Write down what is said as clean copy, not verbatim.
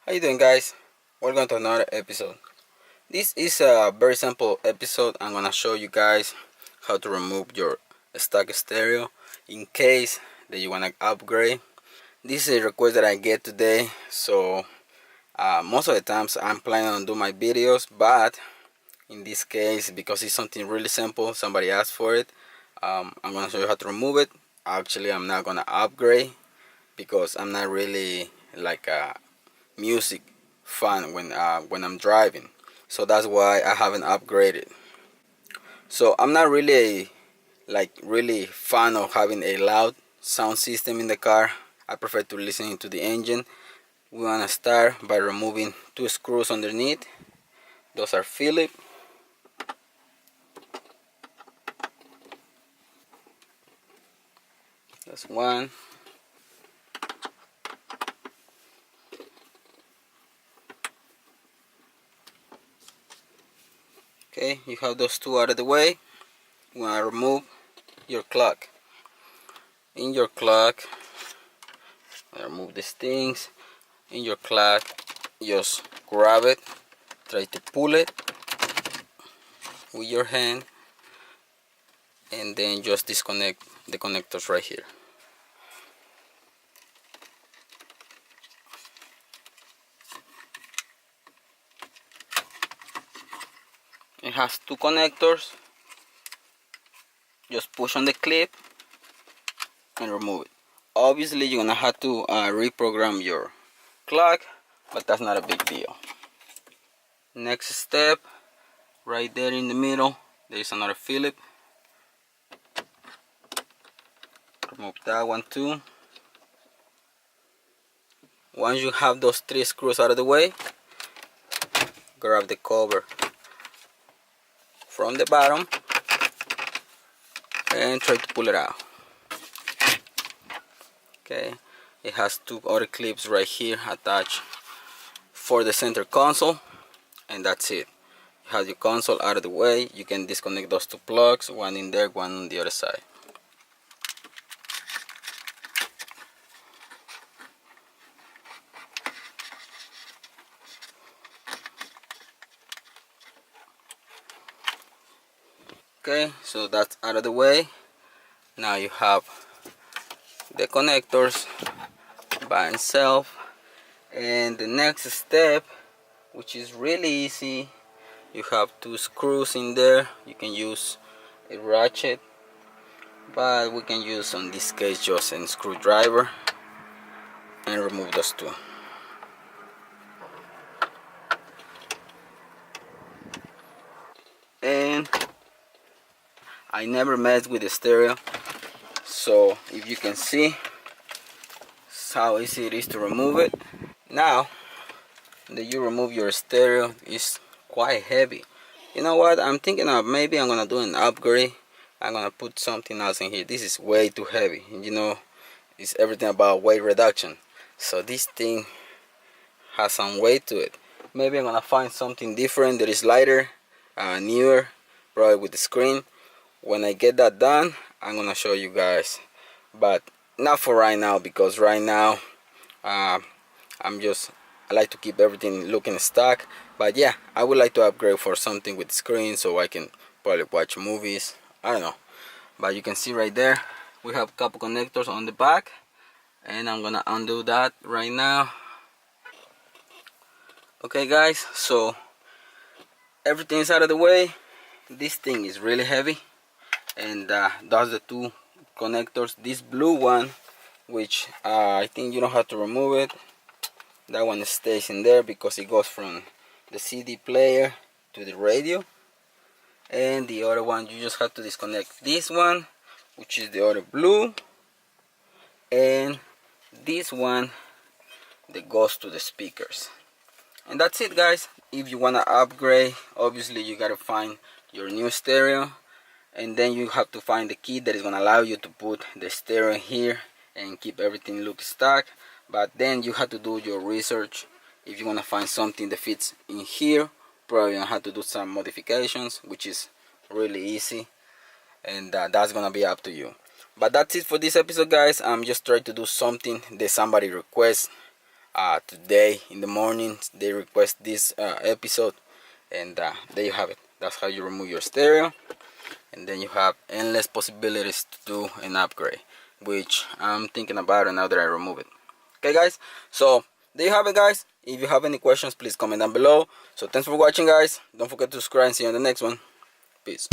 How you doing, guys? Welcome to another episode. This is a very simple episode. I'm gonna show you guys how to remove your stock stereo in case that you wanna upgrade. This is a request that I get today, so most of the times I'm planning on doing my videos, but in this case, because it's something really simple, somebody asked for it. I'm gonna show you how to remove it. Actually, I'm not gonna upgrade because I'm not really like a music fan when I'm driving, so that's why I haven't upgraded. So I'm not really really fan of having a loud sound system in the car. I prefer to listen to the engine. We want to start by removing two screws underneath. Those are Phillips. That's one. Okay, you have those two out of the way. We want to remove your clock. In your clock, remove these things. In your clock, just grab it, try to pull it with your hand, and then just disconnect the connectors right here. It has two connectors. Just push on the clip and remove it. Obviously you're gonna have to reprogram your clock, but that's not a big deal. Next step, right there in the middle, there is another Phillips. Remove that one too. Once you have those three screws out of the way, grab the cover from the bottom and try to pull it out. Okay, it has two other clips right here attached for the center console, and that's it. You have your console out of the way. You can disconnect those two plugs, one in there, one on the other side. Okay, so that's out of the way. Now you have the connectors by itself, and the next step, which is really easy, you have two screws in there. You can use a ratchet, but we can use on this case just a screwdriver and remove those two. And I never messed with the stereo, so if you can see how easy it is to remove it. Now that you remove your stereo, it's quite heavy. You know what, I'm thinking of maybe I'm gonna do an upgrade. I'm gonna put something else in here. This is way too heavy. You know, it's everything about weight reduction, so this thing has some weight to it. Maybe I'm gonna find something different that is lighter, newer, probably with the screen. When I get that done, I'm gonna show you guys, but not for right now, because right now I like to keep everything looking stock. But yeah, I would like to upgrade for something with screen so I can probably watch movies. I don't know, but you can see right there we have a couple connectors on the back, and I'm gonna undo that right now. Okay guys, so everything's out of the way. This thing is really heavy, and that's the two connectors. This blue one, which I think you don't have to remove it, that one stays in there because it goes from the CD player to the radio. And the other one, you just have to disconnect this one, which is the other blue, and this one that goes to the speakers. And that's it guys. If you want to upgrade, obviously you gotta find your new stereo, and then you have to find the key that is going to allow you to put the stereo here and keep everything look stock. But then you have to do your research. If you want to find something that fits in here, probably you have to do some modifications, which is really easy, and that's gonna be up to you. But that's it for this episode guys. I'm just trying to do something that somebody requests. today in the morning they request this episode, and there you have it. That's how you remove your stereo, and then you have endless possibilities to do an upgrade, which I'm thinking about it now that I remove it. Okay guys, so there you have it guys. If you have any questions, please comment down below. So thanks for watching guys. Don't forget to subscribe and see you on the next one. Peace.